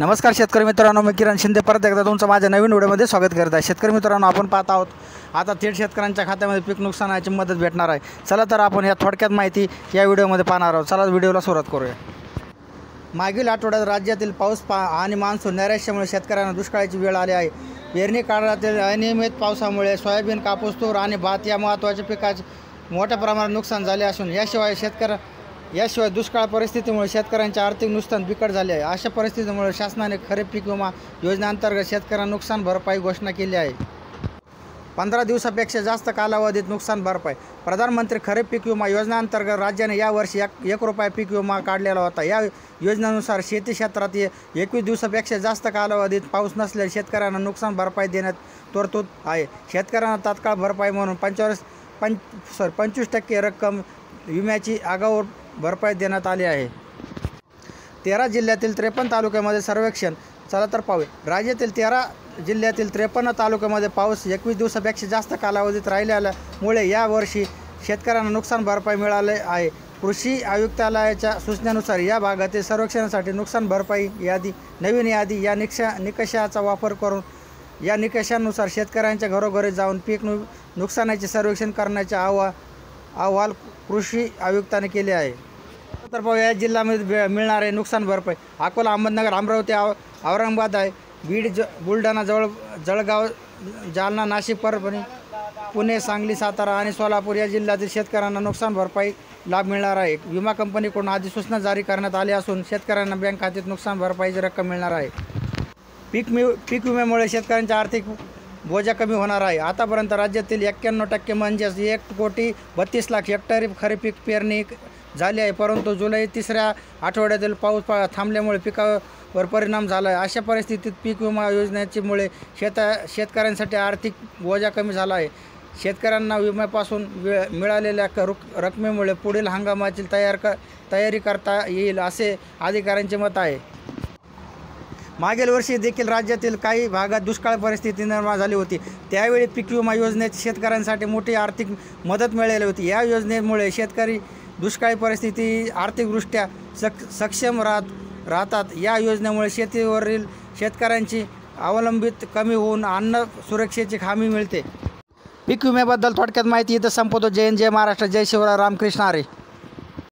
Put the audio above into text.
नमस्कार शेतकरी मित्रांनो, मी किरण शिंदे परत एकदा तुमचं माझ्या नवीन व्हिडिओमध्ये स्वागत करत आहे। शेतकरी मित्रांनो, आपण पाहत आहोत आता थेट शेतकऱ्यांच्या खात्यामध्ये पीक नुकसानाची मदत भेटणार आहे। चला तर आपण या थोडक्यात माहिती या व्हिडिओमध्ये पाहणार आहोत। चला व्हिडिओला सुरुवात करूया। मागील आठवड्यात राज्यातील पाऊस आणि मान्सून नैराश्यामुळे शेतकऱ्यांना दुष्काळाची वेळ आली आहे। पेरणी काळातील अनियमित पावसामुळे सोयाबीन, कापूस, तूर आणि भात या महत्त्वाच्या पिकाचे मोठ्या प्रमाणात नुकसान झाले असून याशिवाय दुष्काळ परिस्थितीमुळे शेतकऱ्यांचे आर्थिक नुकसान बिकट झाले आहे। अशा परिस्थितीमुळे शासनाने खरीप पीक विमा योजनेअंतर्गत शेतकऱ्यांना नुकसान भरपाई घोषणा केली आहे। 15 दिवसापेक्षा जास्त कालावधीत नुकसान भरपाई। प्रधानमंत्री खरीप पीक विमा योजनेअंतर्गत राज्याने यावर्षी ₹1 पीक विमा काढलेला होता। या योजनेनुसार शेती क्षेत्रात 21 दिवसापेक्षा जास्त कालावधीत पाऊस नसल्यास शेतकऱ्यांना नुकसान भरपाई देण्यात तरतूद आहे। शेतकऱ्यांना तात्काळ भरपाई म्हणून 25% रक्कम विम्याची आगाऊ भरपाई देण्यात आली आहे। 13 जिल्ह्यातील 53 तालुक्यामध्ये सर्वेक्षण। चला तर पाहूया। राज्यातील 13 जिल्ह्यातील 53 तालुक्यामध्ये पाऊस 21 दिवसापेक्षा जास्त कालावधीत राहिल्यामुळे यावर्षी शेतकऱ्यांना नुकसान भरपाई मिळाले आहे। कृषी आयुक्तालयाच्या सूचनेनुसार या भागातील सर्वेक्षणासाठी नुकसान भरपाई नवीन यादी या निकषाचा वापर करून या निकषानुसार शेतकऱ्यांच्या घरोघरी जाऊन पीक नुकसानाचे सर्वेक्षण करण्याचे अहवाल कृषी आयुक्तांनी केले आहे। तर पाहूया या जिल्ह्यामध्ये मिळणारे नुकसान भरपाई। अकोला, अहमदनगर, अमरावती, औरंगाबाद आहे, बीड, बुलढाणा, जळगाव, जालना, नाशिक, परभणी, पुणे, सांगली, सातारा आणि सोलापूर या जिल्ह्यातील शेतकऱ्यांना नुकसान भरपाई लाभ मिळणार आहे। विमा कंपनीकडून अधिसूचना जारी करण्यात आली असून शेतकऱ्यांना बँक खात्यात नुकसान भरपाईची रक्कम मिळणार आहे। पीक विम्यामुळे शेतकऱ्यांचा आर्थिक बोजा कमी होणार आहे। आतापर्यंत राज्यातील 91% म्हणजेच 1,32,00,000 हेक्टरी खरीप पीक पेरणी झाली आहे, परंतु जुलै तिसऱ्या आठवड्यातील पाऊस थांबल्यामुळे पिकावर परिणाम झाला आहे। अशा परिस्थितीत पीक विमा योजनेमुळे शेतकऱ्यांसाठी आर्थिक बोजा कमी झाला आहे। शेतकऱ्यांना विम्यापासून मिळालेल्या रकमेमुळे पुढील हंगामाची तयारी करता येईल असे अधिकाऱ्यांचे मत आहे। मागील वर्षी देखील राज्यातील काही भागात दुष्काळ परिस्थिती निर्माण झाली होती। त्यावेळी पीक विमा योजनेत शेतकऱ्यांसाठी मोठी आर्थिक मदत मिळाली होती। या योजनेमुळे शेतकरी दुष्काळी परिस्थिती आर्थिकदृष्ट्या सक्षम राहतात। या योजनेमुळे शेतीवरील शेतकऱ्यांची अवलंबित कमी होऊन अन्न सुरक्षेची हमी मिळते। पीक विम्याबद्दल थोडक्यात माहिती इथं संपवतो। जय हिंद, जय महाराष्ट्र, जय शिवराय, रामकृष्ण हरी।